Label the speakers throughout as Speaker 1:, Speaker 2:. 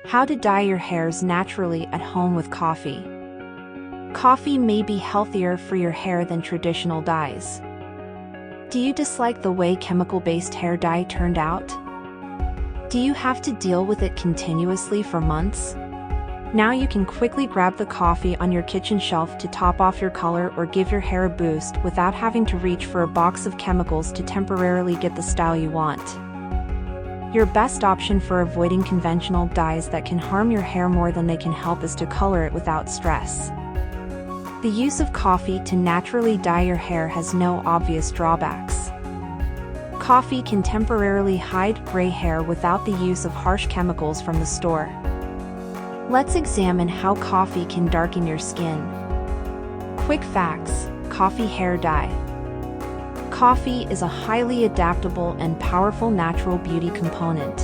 Speaker 1: How to dye your hairs naturally at home with coffee. Coffee may be healthier for your hair than traditional dyes. Do you dislike the way chemical-based hair dye turned out? Do you have to deal with it continuously for months? Now you can quickly grab the coffee on your kitchen shelf to top off your color or give your hair a boost without having to reach for a box of chemicals to temporarily get the style you want. Your best option for avoiding conventional dyes that can harm your hair more than they can help is to color it without stress. The use of coffee to naturally dye your hair has no obvious drawbacks. Coffee can temporarily hide gray hair without the use of harsh chemicals from the store. Let's examine how coffee can darken your skin. Quick facts: coffee hair dye. Coffee is a highly adaptable and powerful natural beauty component.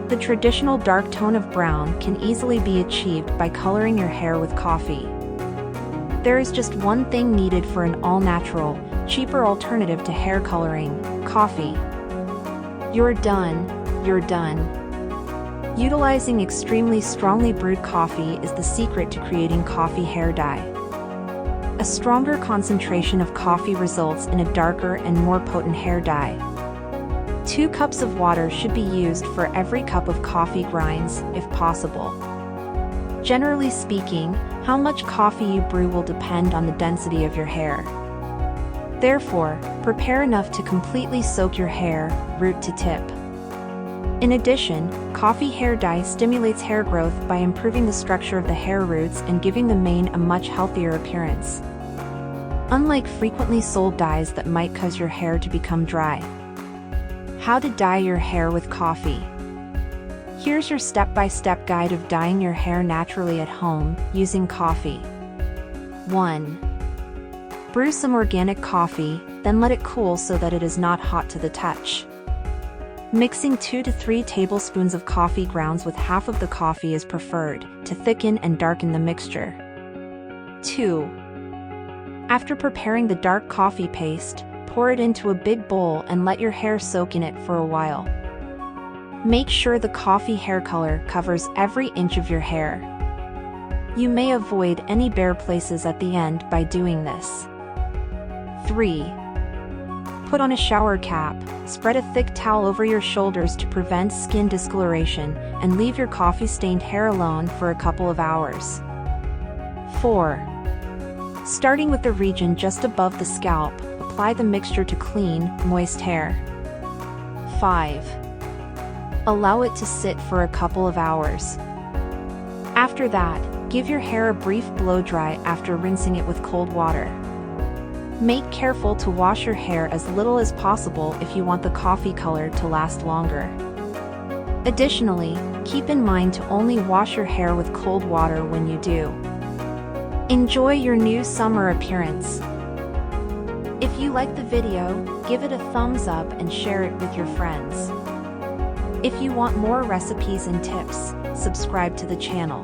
Speaker 1: The traditional dark tone of brown can easily be achieved by coloring your hair with coffee. There is just one thing needed for an all-natural, cheaper alternative to hair coloring: coffee. You're done. Utilizing extremely strongly brewed coffee is the secret to creating coffee hair dye. A stronger concentration of coffee results in a darker and more potent hair dye. 2 cups of water should be used for every cup of coffee grinds, if possible. Generally speaking, how much coffee you brew will depend on the density of your hair. Therefore, prepare enough to completely soak your hair, root to tip. In addition, coffee hair dye stimulates hair growth by improving the structure of the hair roots and giving the mane a much healthier appearance. Unlike frequently sold dyes that might cause your hair to become dry. How to dye your hair with coffee. Here's your step-by-step guide of dyeing your hair naturally at home, using coffee. 1. Brew some organic coffee, then let it cool so that it is not hot to the touch. Mixing 2 to 3 tablespoons of coffee grounds with half of the coffee is preferred, to thicken and darken the mixture. 2. After preparing the dark coffee paste, pour it into a big bowl and let your hair soak in it for a while. Make sure the coffee hair color covers every inch of your hair. You may avoid any bare places at the end by doing this. 3. Put on a shower cap, spread a thick towel over your shoulders to prevent skin discoloration, and leave your coffee-stained hair alone for a couple of hours. 4. Starting with the region just above the scalp, apply the mixture to clean, moist hair. 5. Allow it to sit for a couple of hours. After that, give your hair a brief blow-dry after rinsing it with cold water. Make careful to wash your hair as little as possible if you want the coffee color to last longer. Additionally, keep in mind to only wash your hair with cold water when you do. Enjoy your new summer appearance. If you like the video, give it a thumbs up and share it with your friends. If you want more recipes and tips, subscribe to the channel.